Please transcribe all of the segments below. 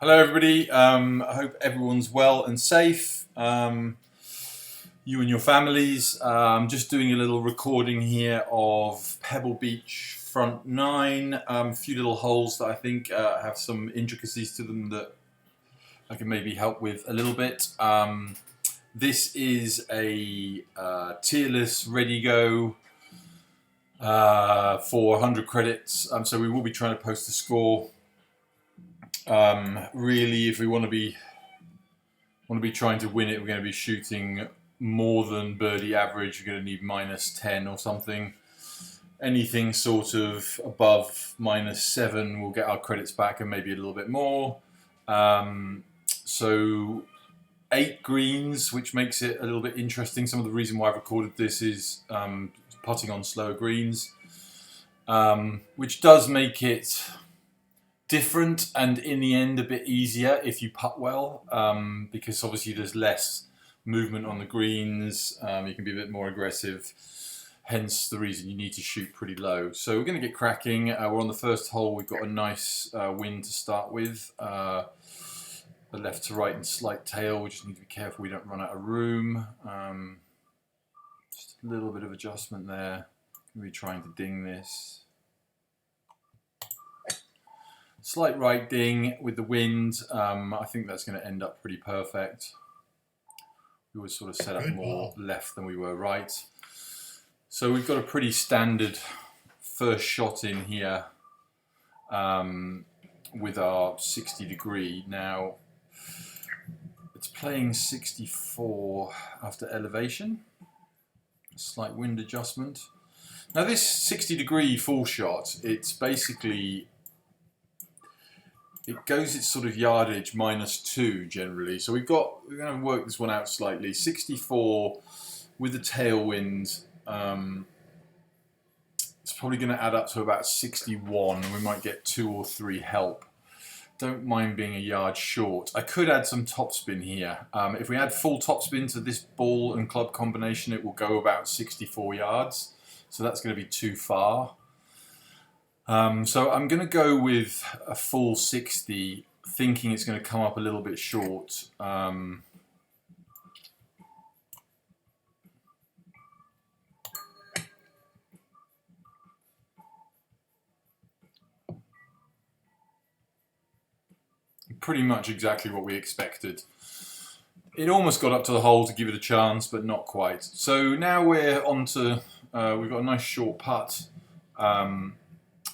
Hello everybody, I hope everyone's well and safe, you and your families. I'm just doing a little recording here of Pebble Beach front 9, a few little holes that I think have some intricacies to them that I can maybe help with a little bit. This is a Tierless ready-go for 100 credits, so we will be trying to post a score. Really, if we want to be trying to win it, we're going to be shooting more than birdie average. We're going to need -10 or something. Anything sort of above -7, we'll get our credits back and maybe a little bit more. So 8 greens, which makes it a little bit interesting. Some of the reason why I've recorded this is putting on slower greens, which does make it different and in the end a bit easier if you putt well, because obviously there's less movement on the greens. You can be a bit more aggressive, hence the reason you need to shoot pretty low. So we're going to get cracking. We're on the first hole. We've got a nice wind to start with, the left to right and slight tail. We just need to be careful we don't run out of room. Just a little bit of adjustment there. We're trying to ding this. Slight right ding with the wind. I think that's going to end up pretty perfect. We were sort of set up more left than we were right. So we've got a pretty standard first shot in here with our 60 degree. Now it's playing 64 after elevation. Slight wind adjustment. Now this 60 degree full shot, it's basically, it goes its sort of yardage -2 generally. So we're going to work this one out slightly. 64 with the tailwind, it's probably going to add up to about 61. We might get 2 or 3 help. Don't mind being a yard short. I could add some topspin here. If we add full topspin to this ball and club combination, it will go about 64 yards. So that's going to be too far. So I'm going to go with a full 60, thinking it's going to come up a little bit short. Pretty much exactly what we expected. It almost got up to the hole to give it a chance, but not quite. So now we're on to, we've got a nice short putt.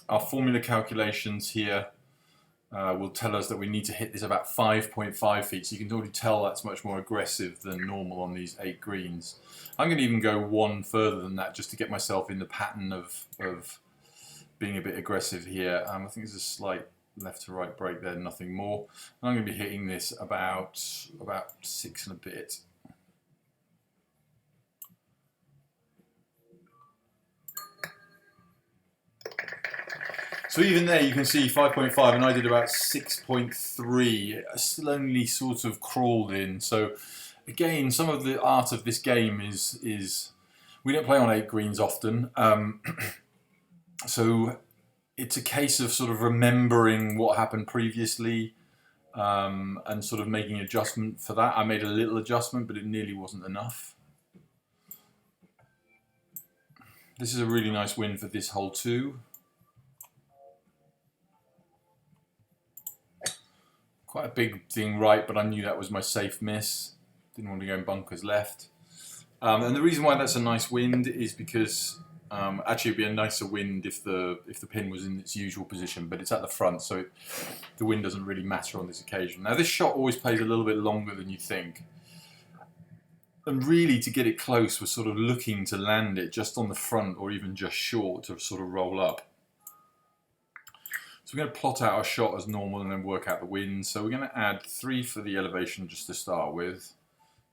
Our formula calculations here will tell us that we need to hit this about 5.5 feet. So you can already tell that's much more aggressive than normal on these 8 greens. I'm going to even go one further than that just to get myself in the pattern of being a bit aggressive here. I think there's a slight left to right break there, nothing more. And I'm going to be hitting this about 6 and a bit. So even there you can see 5.5 and I did about 6.3. I still only sort of crawled in. So again, some of the art of this game is we don't play on 8 greens often. So it's a case of sort of remembering what happened previously and sort of making an adjustment for that. I made a little adjustment, but it nearly wasn't enough. This is a really nice win for this hole too. Quite a big thing right, but I knew that was my safe miss. Didn't want to go in bunkers left. And the reason why that's a nice wind is because actually it'd be a nicer wind if the pin was in its usual position, but it's at the front, so the wind doesn't really matter on this occasion. Now this shot always plays a little bit longer than you think. And really to get it close, we're sort of looking to land it just on the front or even just short to sort of roll up. So we're going to plot out our shot as normal and then work out the wind. So we're going to add 3 for the elevation just to start with.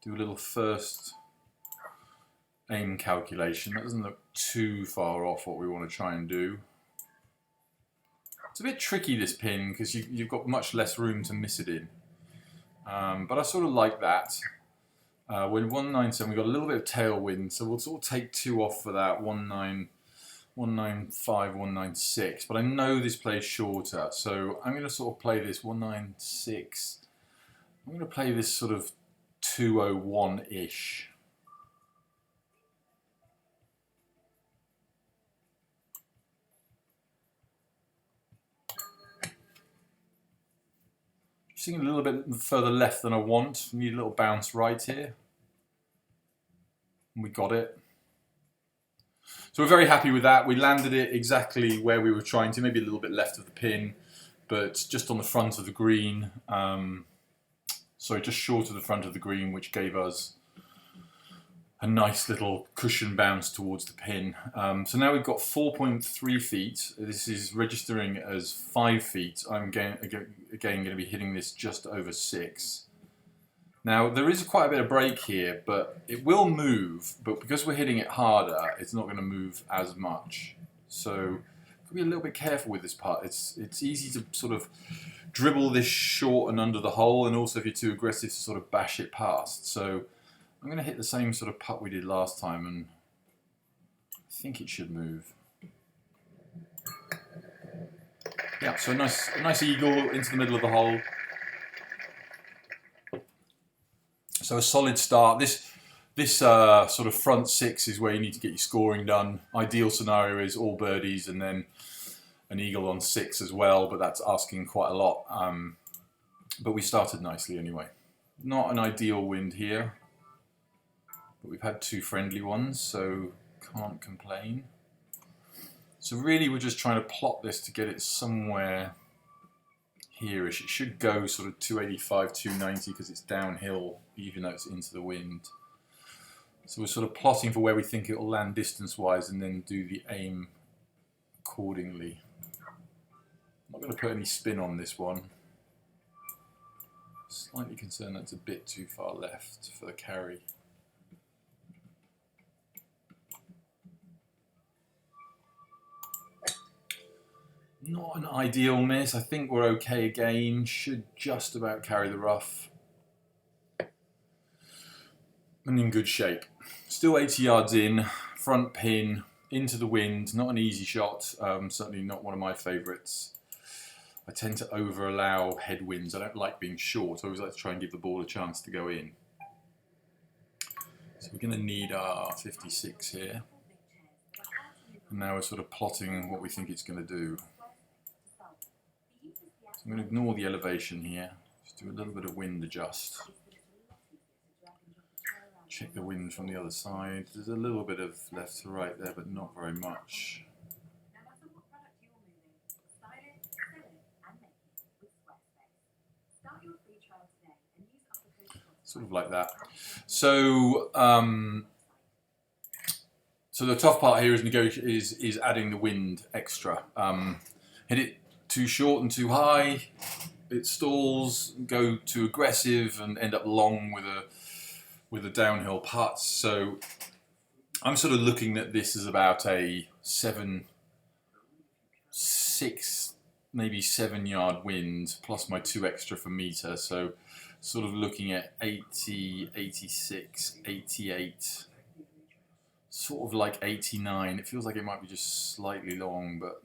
Do a little first aim calculation. That doesn't look too far off what we want to try and do. It's a bit tricky, this pin, because you've got much less room to miss it in. But I sort of like that. We're 197, we've got a little bit of tailwind, so we'll sort of take 2 off for that. 1-9 195, 196, but I know this plays shorter, so I'm going to sort of play this 196. I'm going to play this sort of 201-ish. Just a little bit further left than I want. Need a little bounce right here. And we got it. So we're very happy with that. We landed it exactly where we were trying to, maybe a little bit left of the pin, but just on the front of the green. Sorry, just short of the front of the green, which gave us a nice little cushion bounce towards the pin. So now we've got 4.3 feet. This is registering as 5 feet. I'm again going to be hitting this just over 6. Now there is quite a bit of break here, but it will move, but because we're hitting it harder, it's not going to move as much. So be a little bit careful with this putt. It's easy to sort of dribble this short and under the hole, and also if you're too aggressive to sort of bash it past. So I'm going to hit the same sort of putt we did last time, and I think it should move. Yeah, so a nice eagle into the middle of the hole. So a solid start. This sort of front 6 is where you need to get your scoring done. Ideal scenario is all birdies and then an eagle on 6 as well, but that's asking quite a lot. But we started nicely anyway. Not an ideal wind here, but we've had 2 friendly ones, so can't complain. So really we're just trying to plot this to get it somewhere here-ish. It should go sort of 285, 290 because it's downhill, even though it's into the wind. So we're sort of plotting for where we think it will land distance-wise and then do the aim accordingly. I'm not going to put any spin on this one. Slightly concerned that's a bit too far left for the carry. Not an ideal miss. I think we're okay again. Should just about carry the rough. And in good shape. Still 80 yards in, front pin, into the wind. Not an easy shot. Certainly not one of my favourites. I tend to over-allow headwinds. I don't like being short. I always like to try and give the ball a chance to go in. So we're going to need our 56 here. And now we're sort of plotting what we think it's going to do. So I'm going to ignore the elevation here. Just do a little bit of wind adjust. Check the wind from the other side. There's a little bit of left to right there, but not very much. Sort of like that. So, so the tough part here is adding the wind extra. Hit it too short and too high, it stalls. Go too aggressive and end up long with a downhill putt. So I'm sort of looking at this as about a 6, maybe 7 yard wind plus my 2 extra for meter. So sort of looking at 80, 86, 88, sort of like 89. It feels like it might be just slightly long, but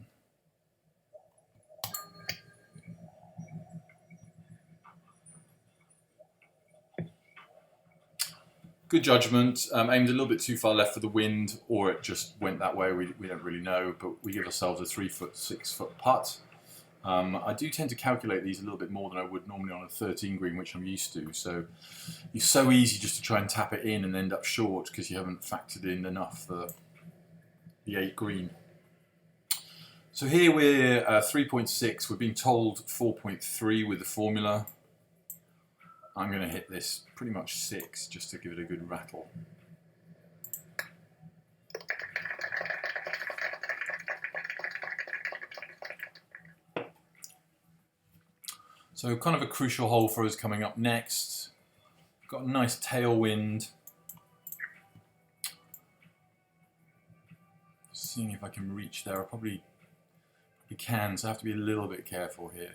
good judgment. Aimed a little bit too far left for the wind, or it just went that way. We don't really know, but we give ourselves a 3-foot, 6-foot putt. I do tend to calculate these a little bit more than I would normally on a 13 green, which I'm used to. So it's so easy just to try and tap it in and end up short because you haven't factored in enough for the 8 green. So here we're 3.6. We're being told 4.3 with the formula. I'm going to hit this pretty much 6 just to give it a good rattle. So kind of a crucial hole for us coming up next. Got a nice tailwind. Seeing if I can reach there. I probably can, so I have to be a little bit careful here.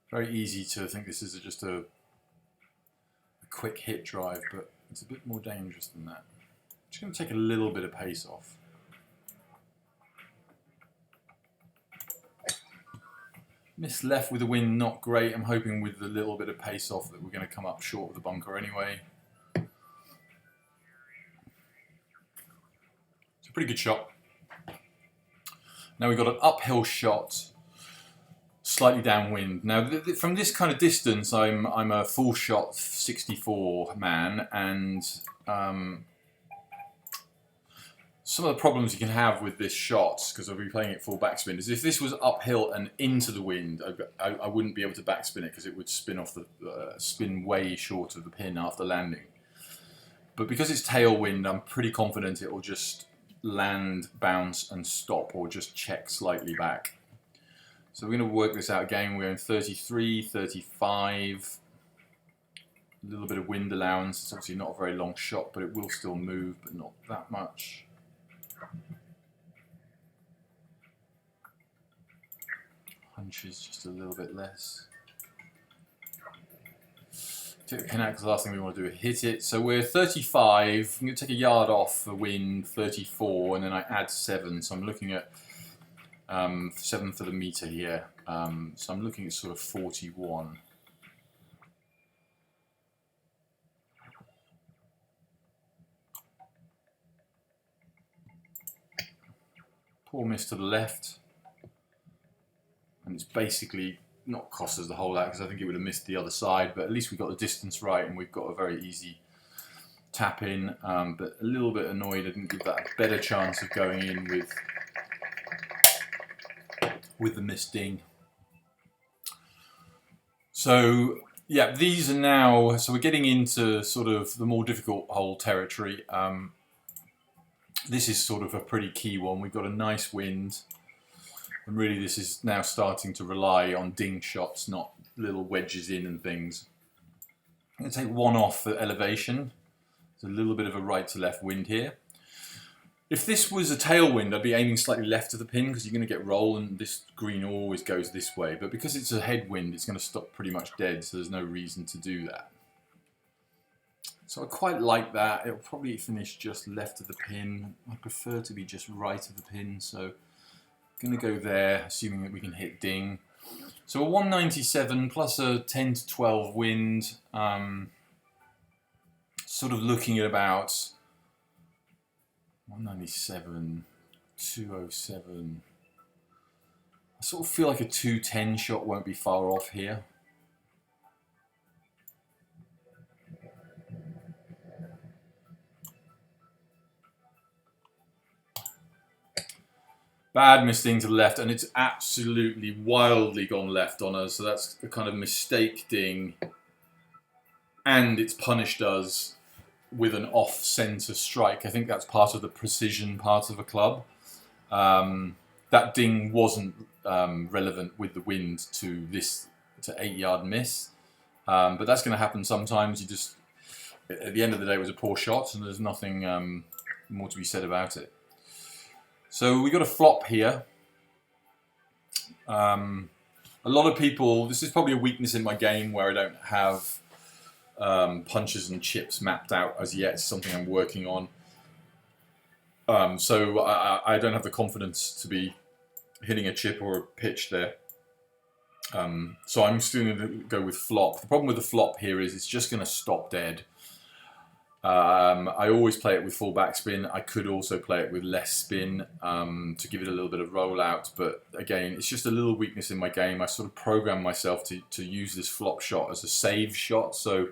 Very easy to think this is just a quick hit drive, but It's a bit more dangerous than that. Just going to take a little bit of pace off. Miss left with the wind, not great. I'm hoping with the little bit of pace off that we're going to come up short of the bunker anyway. It's a pretty good shot. Now we've got an uphill shot, slightly downwind. Now from this kind of distance, I'm a full shot 64 man, and some of the problems you can have with this shot, because I'll be playing it full backspin, is if this was uphill and into the wind, I wouldn't be able to backspin it because it would spin off the spin way short of the pin after landing. But because it's tailwind, I'm pretty confident it will just land, bounce, and stop, or just check slightly back. So we're going to work this out again. We're going 33, 35. A little bit of wind allowance. It's obviously not a very long shot, but it will still move, but not that much. Hunches just a little bit less. Take the pin out because the last thing we want to do is hit it. So we're 35. I'm going to take a yard off the wind, 34, and then I add 7. So I'm looking at 7 for the meter here. So I'm looking at sort of 41. Poor miss to the left. And it's basically not cost us the whole out because I think it would have missed the other side, but at least we got the distance right and we've got a very easy tap in, but a little bit annoyed I didn't give that a better chance of going in with the missed ding. So yeah, these are now, so we're getting into sort of the more difficult hole territory. This is sort of a pretty key one. We've got a nice wind. And really this is now starting to rely on ding shots, not little wedges in and things. I'm going to take one off for elevation. There's a little bit of a right to left wind here. If this was a tailwind, I'd be aiming slightly left of the pin because you're going to get roll and this green always goes this way. But because it's a headwind, it's going to stop pretty much dead, so there's no reason to do that. So I quite like that. It'll probably finish just left of the pin. I prefer to be just right of the pin, so going to go there, assuming that we can hit ding. So a 197 plus a 10 to 12 wind, sort of looking at about 197, 207. I sort of feel like a 210 shot won't be far off here. Bad missing to the left, and it's absolutely wildly gone left on us. So that's a kind of mistake ding, and it's punished us with an off-center strike. I think that's part of the precision part of a club. That ding wasn't relevant with the wind to 8-yard miss, but that's going to happen sometimes. You just, at the end of the day, it was a poor shot, and there's nothing more to be said about it. So we got a flop here. A lot of people, this is probably a weakness in my game where I don't have punches and chips mapped out as yet. It's something I'm working on. So I don't have the confidence to be hitting a chip or a pitch there. So I'm still going to go with flop. The problem with the flop here is it's just going to stop dead. I always play it with full backspin. I could also play it with less spin to give it a little bit of rollout, but again, it's just a little weakness in my game. I sort of program myself to use this flop shot as a save shot. So,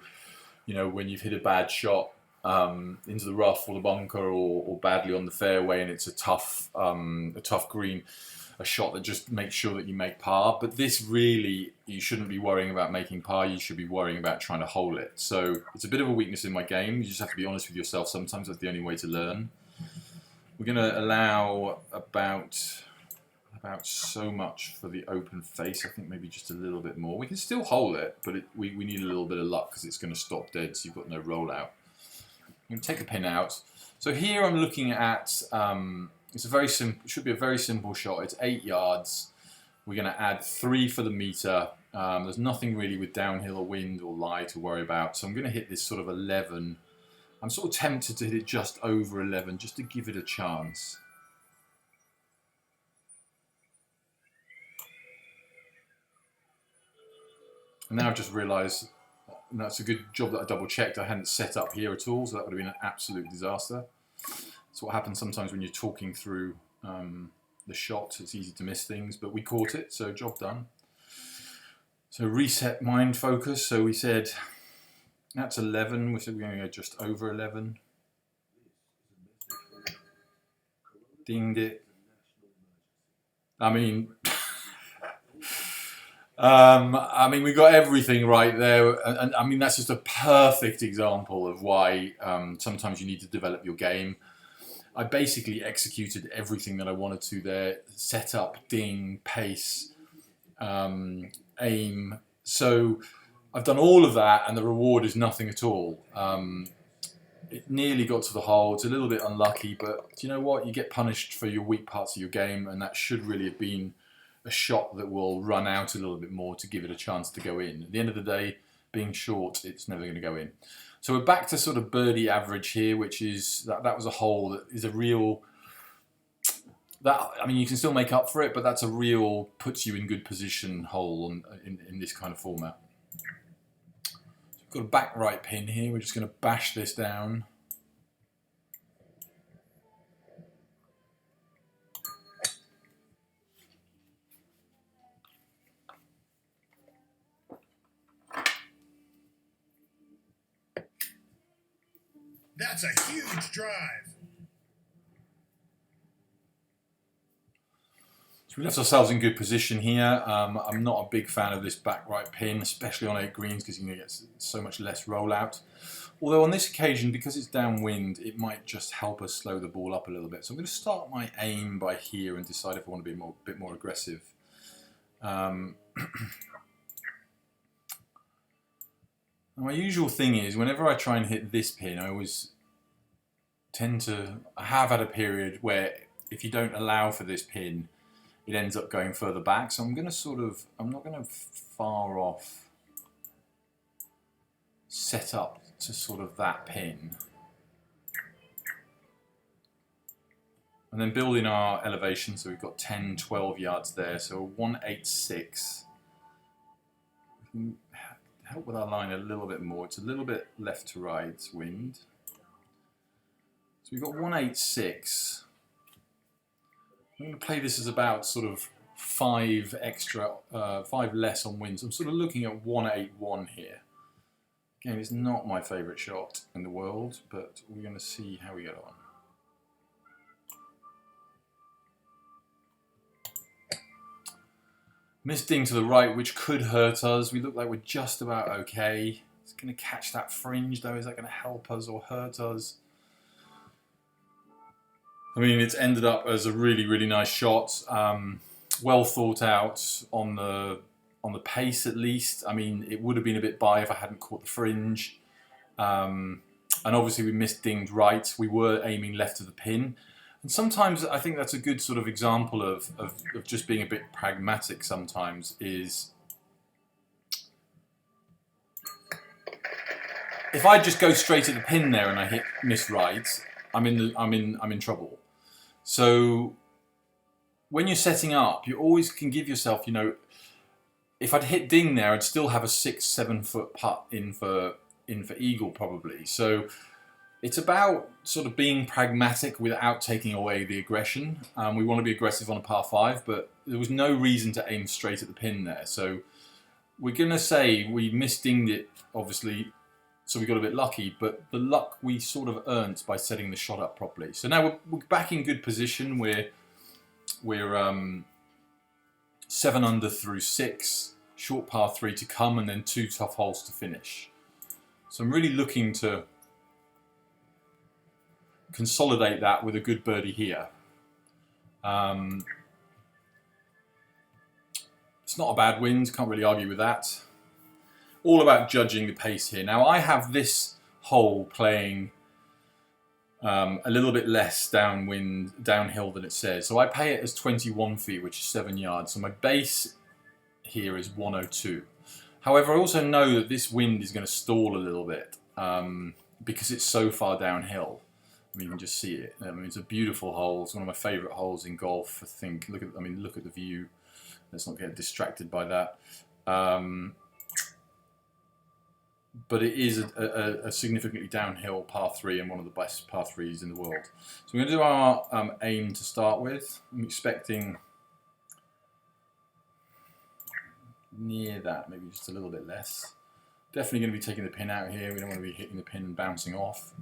you know, when you've hit a bad shot into the rough or the bunker or badly on the fairway and it's a tough green, a shot that just makes sure that you make par. But this really, you shouldn't be worrying about making par, you should be worrying about trying to hole it. So it's a bit of a weakness in my game. You just have to be honest with yourself. Sometimes that's the only way to learn. We're going to allow about so much for the open face. I think maybe just a little bit more. We can still hole it, but we need a little bit of luck because it's going to stop dead, so you've got no rollout. I'm going to take a pin out. So here I'm looking at it's a very simple. It should be a very simple shot. It's 8 yards. We're going to add 3 for the meter. There's nothing really with downhill or wind or lie to worry about. So I'm going to hit this sort of 11 I'm sort of tempted to hit it just over 11, just to give it a chance. And now I've just realised that's a good job that I double checked. I hadn't set up here at all, so that would have been an absolute disaster. That's what happens sometimes when you're talking through the shot. It's easy to miss things, but we caught it, so job done. So reset mind focus. So we said that's 11. We said we're going to go just over 11. Dinged it. I mean, we got everything right there, and I mean that's just a perfect example of why sometimes you need to develop your game. I basically executed everything that I wanted to there: setup, ding, pace, aim. So I've done all of that, and the reward is nothing at all. It nearly got to the hole. It's a little bit unlucky, but you know what? You get punished for your weak parts of your game, and that should really have been a shot that will run out a little bit more to give it a chance to go in. At the end of the day, being short, it's never going to go in. So we're back to sort of birdie average here, which is that was a hole that is a real. I mean, you can still make up for it, but that's a real puts you in good position hole in this kind of format. Got a back right pin here. We're just going to bash this down. That's a huge drive. So we left ourselves in good position here. I'm not a big fan of this back right pin, especially on 8 greens, because you're going to get so much less rollout. Although on this occasion, because it's downwind, it might just help us slow the ball up a little bit. So I'm going to start my aim by here and decide if I want to be a bit more aggressive. My usual thing is, whenever I try and hit this pin, I always I have had a period where if you don't allow for this pin, it ends up going further back. So I'm going to I'm not going to far off set up to sort of that pin. And then build in our elevation, so we've got 10, 12 yards there, so 186. We can help with our line a little bit more. It's a little bit left to right wind. So we've got 186. I'm going to play this as about sort of 5 less on wind. So I'm sort of looking at 181 here. Again, it's not my favourite shot in the world, but we're going to see how we get on. Missed ding to the right, which could hurt us. We look like we're just about okay. It's going to catch that fringe though. Is that going to help us or hurt us? I mean, it's ended up as a really, really nice shot. Well thought out on the pace at least. I mean, it would have been a bit by if I hadn't caught the fringe. And obviously we missed dinged right. We were aiming left of the pin. And sometimes I think that's a good sort of example of just being a bit pragmatic sometimes is if I just go straight at the pin there and I miss right, I'm in trouble. So when you're setting up, you always can give yourself, you know, if I'd hit ding there, I'd still have a 6-7 foot putt in for eagle probably. So it's about sort of being pragmatic without taking away the aggression. We want to be aggressive on a par 5, but there was no reason to aim straight at the pin there. So we're going to say we misdinged it, obviously, so we got a bit lucky, but the luck we sort of earned by setting the shot up properly. So now we're back in good position. We're 7 under through 6, short par 3 to come, and then 2 tough holes to finish. So I'm really looking to consolidate that with a good birdie here. It's not a bad wind, can't really argue with that. All about judging the pace here. Now I have this hole playing a little bit less downhill than it says. So I pay it as 21 feet, which is 7 yards. So my base here is 102. However, I also know that this wind is going to stall a little bit. because it's so far downhill. I mean, you can just see it. I mean, it's a beautiful hole. It's one of my favourite holes in golf. I think. Look at the view. Let's not get distracted by that. But it is a significantly downhill par 3 and one of the best par 3s in the world. So we're going to do our aim to start with. I'm expecting near that, maybe just a little bit less. Definitely going to be taking the pin out here. We don't want to be hitting the pin and bouncing off.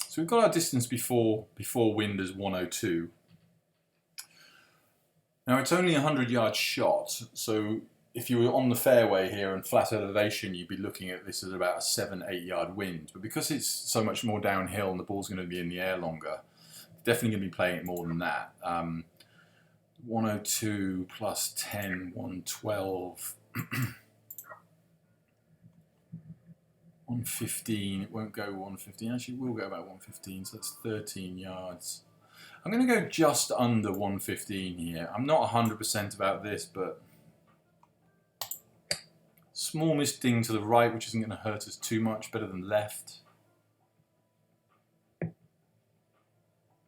So we've got our distance before wind as 102. Now it's only a 100-yard shot, so if you were on the fairway here and flat elevation, you'd be looking at this as about a 7-8 yard wind. But because it's so much more downhill and the ball's going to be in the air longer, definitely going to be playing it more than that. 102 plus 10, 112. 115, it won't go 115, actually it will go about 115, so that's 13 yards. I'm going to go just under 115 here. I'm not 100% about this, but small misting to the right, which isn't going to hurt us too much, better than left. And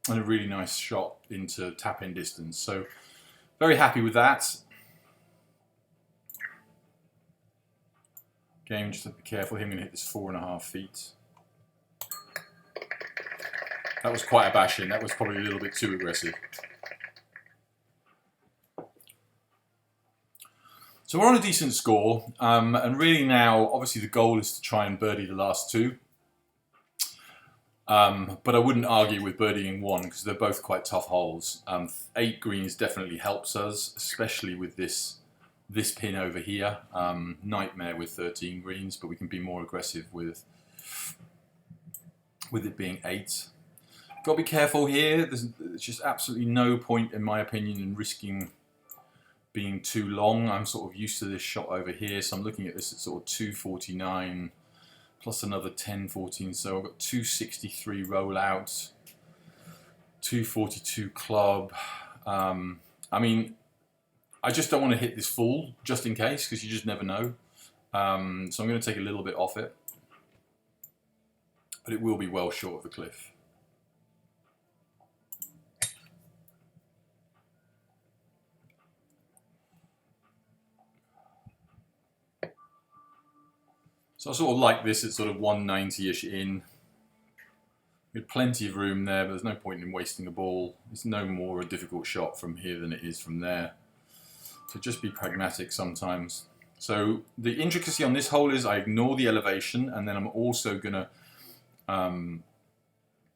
a really nice shot into tap-in distance, so very happy with that. Again, just have to be careful here. I'm going to hit this 4.5 feet. That was quite a bash-in. That was probably a little bit too aggressive. So we're on a decent score, and really now, obviously the goal is to try and birdie the last two. But I wouldn't argue with birdieing one because they're both quite tough holes. 8 greens definitely helps us, especially with this pin over here. Nightmare with 13 greens, but we can be more aggressive with it being 8. Got to be careful here. There's just absolutely no point, in my opinion, in risking being too long. I'm sort of used to this shot over here, so I'm looking at this at sort of 249 plus another 10, 14. So I've got 263 rollouts, 242 club. I mean, I just don't want to hit this full, just in case, because you just never know. So I'm going to take a little bit off it, but it will be well short of the cliff. So I sort of like this at sort of 190-ish in. We had plenty of room there, but there's no point in wasting a ball. It's no more a difficult shot from here than it is from there. So just be pragmatic sometimes. So the intricacy on this hole is I ignore the elevation, and then I'm also going to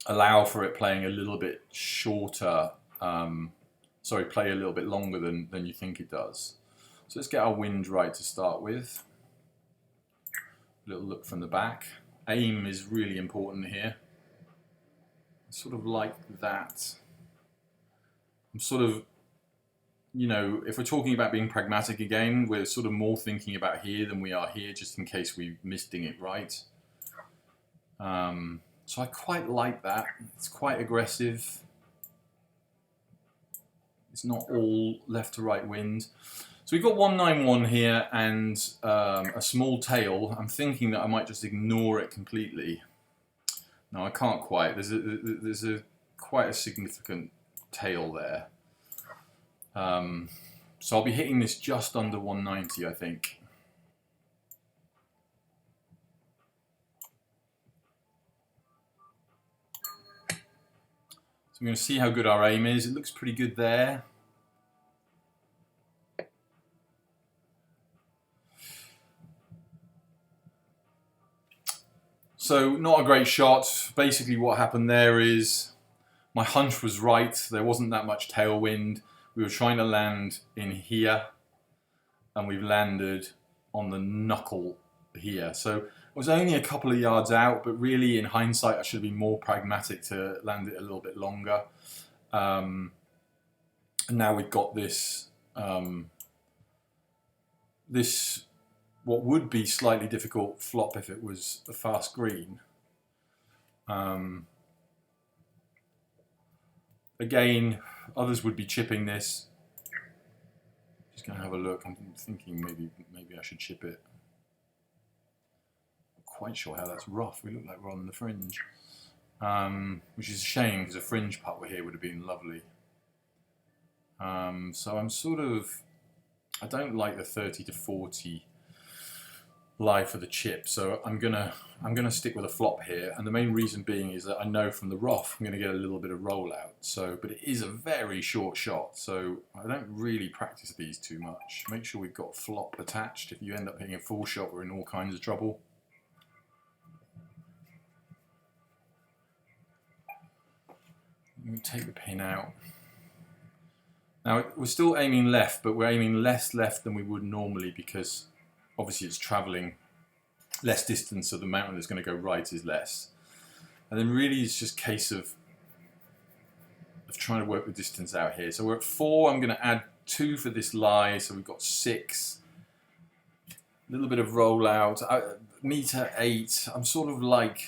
allow for it playing a little bit shorter, play a little bit longer than you think it does. So let's get our wind right to start with. A little look from the back. Aim is really important here. Sort of like that. I'm sort of, you know, if we're talking about being pragmatic again, we're sort of more thinking about here than we are here, just in case we missing it right. So I quite like that. It's quite aggressive. It's not all left to right wind. So we've got 191 here and a small tail. I'm thinking that I might just ignore it completely. No, I can't quite. There's quite a significant tail there. So I'll be hitting this just under 190, I think. So I'm going to see how good our aim is. It looks pretty good there. So not a great shot. Basically what happened there is my hunch was right. There wasn't that much tailwind. We were trying to land in here and we've landed on the knuckle here. So it was only a couple of yards out, but really in hindsight I should have been more pragmatic to land it a little bit longer. And now we've got this what would be slightly difficult flop if it was a fast green. Again, others would be chipping this. Just going to have a look. I'm thinking maybe I should chip it. Not quite sure how that's rough. We look like we're on the fringe, which is a shame because a fringe putt here would have been lovely. So I'm sort of, I don't like the 30 to 40 lie for the chip, so I'm gonna stick with a flop here, and the main reason being is that I know from the rough I'm gonna get a little bit of rollout. So, but it is a very short shot, so I don't really practice these too much. Make sure we've got flop attached. If you end up hitting a full shot, we're in all kinds of trouble. I'm gonna take the pin out. Now we're still aiming left, but we're aiming less left than we would normally because obviously it's travelling less distance, so the mountain that's going to go right is less. And then really it's just a case of trying to work the distance out here. So we're at 4, I'm going to add 2 for this lie, so we've got 6. A little bit of rollout. Meter 8, I'm sort of like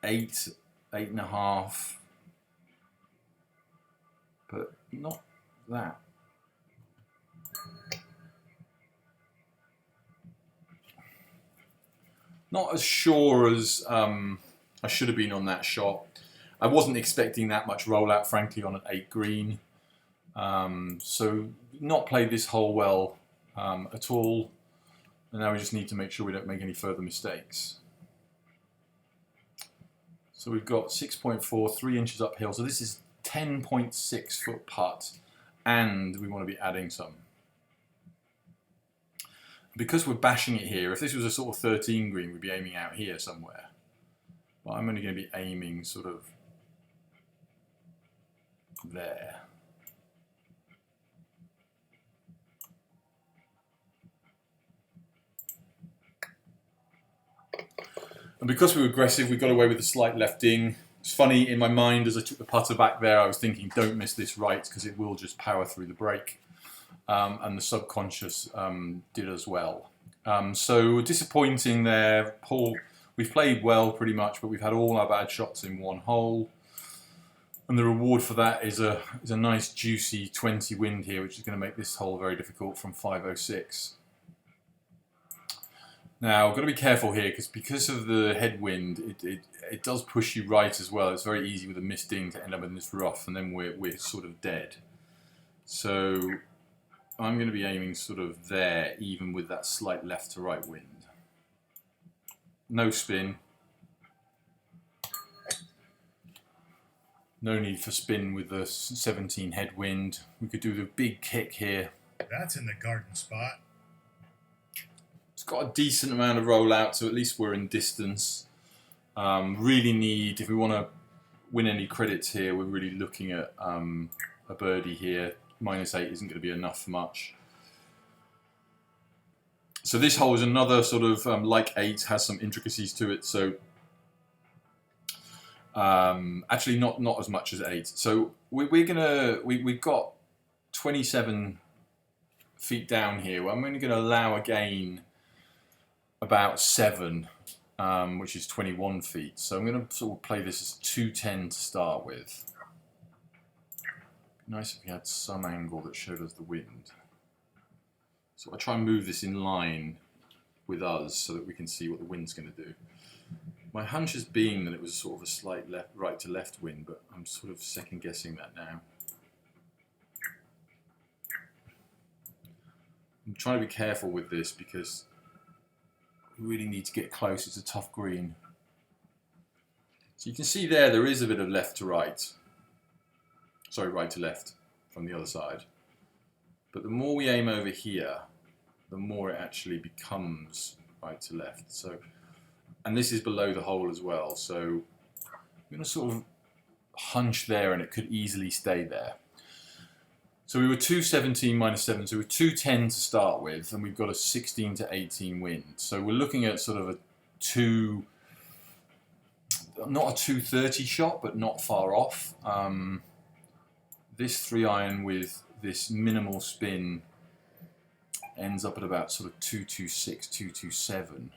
8, 8.5, but not that. Not as sure as I should have been on that shot. I wasn't expecting that much rollout, frankly, on an 8 green. So not played this hole well at all. And now we just need to make sure we don't make any further mistakes. So we've got 6.4, 3 inches uphill. So this is 10.6 foot putt, and we want to be adding some. Because we're bashing it here, if this was a sort of 13 green, we'd be aiming out here somewhere. But I'm only going to be aiming sort of there. And because we were aggressive, we got away with the slight lefting. It's funny, in my mind, as I took the putter back there, I was thinking, don't miss this right, because it will just power through the break. And the subconscious did as well. So disappointing there. Paul, we've played well pretty much, but we've had all our bad shots in one hole. And the reward for that is a nice juicy 20 wind here, which is going to make this hole very difficult from 506. Now, I've got to be careful here because of the headwind, it does push you right as well. It's very easy with a misting to end up in this rough, and then we're sort of dead. So I'm going to be aiming sort of there, even with that slight left to right wind. No spin. No need for spin with the 17 headwind. We could do the big kick here. That's in the garden spot. It's got a decent amount of rollout, so at least we're in distance. Really need, if we want to win any credits here, we're really looking at a birdie here. -8 isn't going to be enough for much. So this hole is another sort of like 8, has some intricacies to it. So actually not as much as 8. So we've got 27 feet down here. I'm only going to allow a gain about 7, which is 21 feet. So I'm going to sort of play this as 210 to start with. Nice if we had some angle that showed us the wind. So I'll try and move this in line with us so that we can see what the wind's going to do. My hunch has been that it was sort of a slight right to left wind, but I'm sort of second guessing that now. I'm trying to be careful with this because we really need to get close. It's a tough green. So you can see there is a bit of left to right. Sorry, right to left from the other side. But the more we aim over here, the more it actually becomes right to left. So, and this is below the hole as well. So I'm going to sort of hunch there, and it could easily stay there. So we were 217 -7, so we're 210 to start with, and we've got a 16 to 18 wind. So we're looking at sort of a not a 230 shot, but not far off. This 3-iron with this minimal spin ends up at about sort of 226, 227.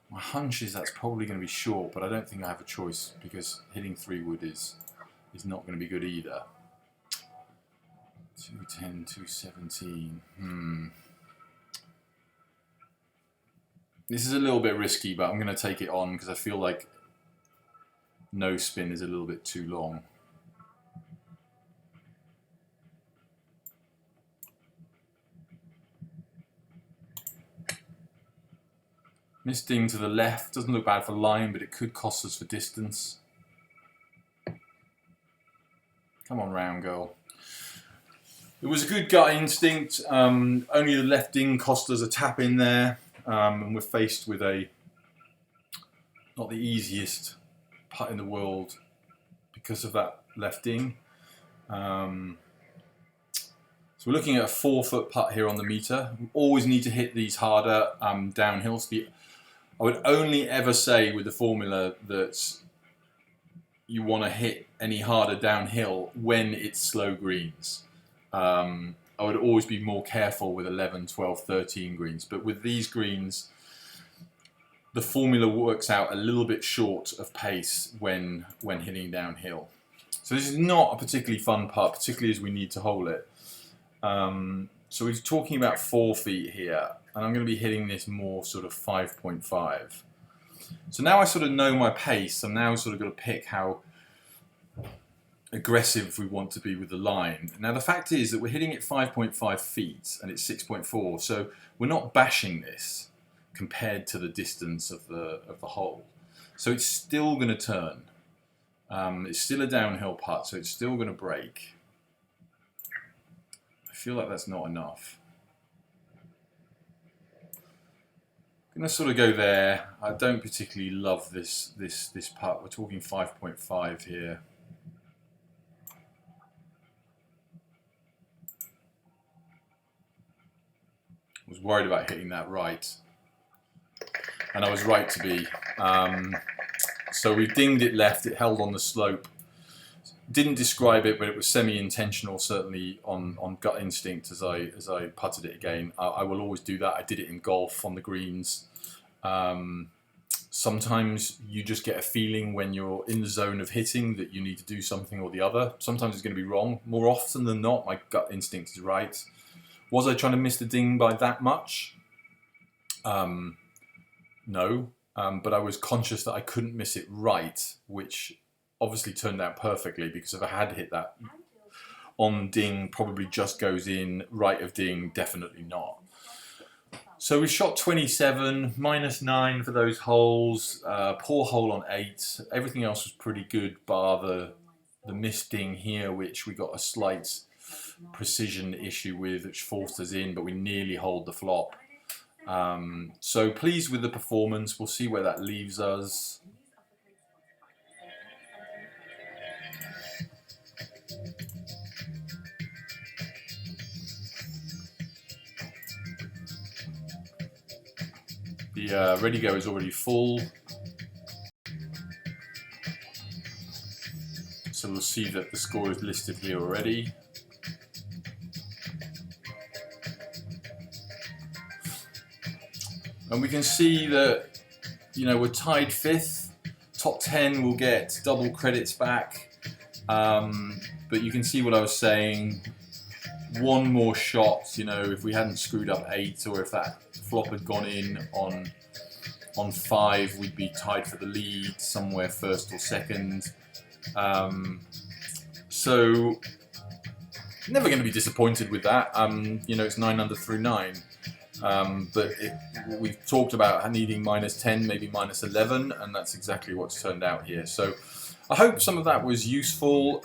My hunch is that's probably going to be short, but I don't think I have a choice because hitting 3 wood is not going to be good either. 210, 217. This is a little bit risky, but I'm going to take it on because I feel like no spin is a little bit too long. Missed ding to the left, doesn't look bad for line, but it could cost us for distance. Come on, round girl. It was a good gut instinct. Only the left ding cost us a tap in there, and we're faced with not the easiest putt in the world because of that left ding. So we're looking at a 4-foot putt here on the meter. We always need to hit these harder downhill. I would only ever say with the formula that you want to hit any harder downhill when it's slow greens. I would always be more careful with 11, 12, 13 greens. But with these greens, the formula works out a little bit short of pace when hitting downhill. So this is not a particularly fun putt, particularly as we need to hole it. So we're talking about 4 feet here, and I'm going to be hitting this more sort of 5.5. So now I sort of know my pace. I'm now sort of going to pick how aggressive we want to be with the line. Now the fact is that we're hitting it 5.5 feet and it's 6.4, so we're not bashing this compared to the distance of the hole. So it's still going to turn. It's still a downhill putt, so it's still going to break. I feel like that's not enough. I'm going to sort of go there. I don't particularly love this putt. We're talking 5.5 here. I was worried about hitting that right, and I was right to be. So we dinged it left. It held on the slope. Didn't describe it, but it was semi-intentional, certainly on gut instinct as I putted it again. I will always do that. I did it in golf on the greens. Sometimes you just get a feeling when you're in the zone of hitting that you need to do something or the other. Sometimes it's going to be wrong. More often than not, my gut instinct is right. Was I trying to miss the ding by that much? No, but I was conscious that I couldn't miss it right, which obviously turned out perfectly, because if I had hit that on ding, probably just goes in, right of ding, definitely not. So we shot 27, -9 for those holes, poor hole on 8. Everything else was pretty good, bar the missed ding here, which we got a slight precision issue with, which forced us in, but we nearly holed the flop. So pleased with the performance. We'll see where that leaves us. The ready go is already full, so we'll see that the score is listed here already. And we can see that, you know, we're tied 5th. Top 10 will get double credits back. But you can see what I was saying. One more shot, you know, if we hadn't screwed up 8, or if that flop had gone in on 5, we'd be tied for the lead, somewhere 1st or 2nd. So never going to be disappointed with that. You know, it's 9 under through 9. But we've talked about needing -10, maybe -11, and that's exactly what's turned out here. So I hope some of that was useful.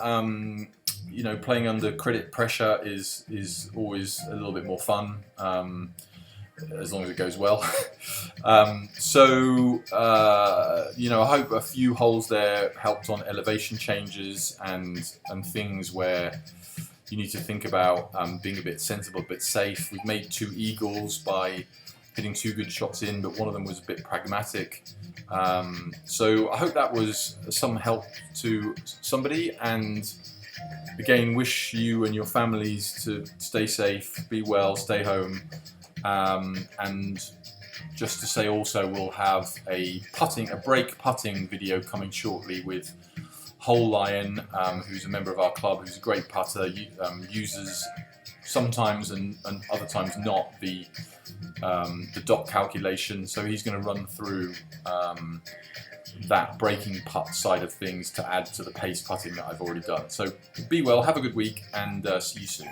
You know, playing under credit pressure is always a little bit more fun, as long as it goes well. You know, I hope a few holes there helped on elevation changes and things where you need to think about being a bit sensible, a bit safe. We've made 2 eagles by hitting 2 good shots in, but one of them was a bit pragmatic. So I hope that was some help to somebody, and again, wish you and your families to stay safe, be well, stay home, and just to say also, we'll have a break putting video coming shortly with Whole Lion, who's a member of our club, who's a great putter, uses sometimes and other times not the dot calculation. So he's going to run through that breaking putt side of things to add to the pace putting that I've already done. So be well, have a good week, and see you soon.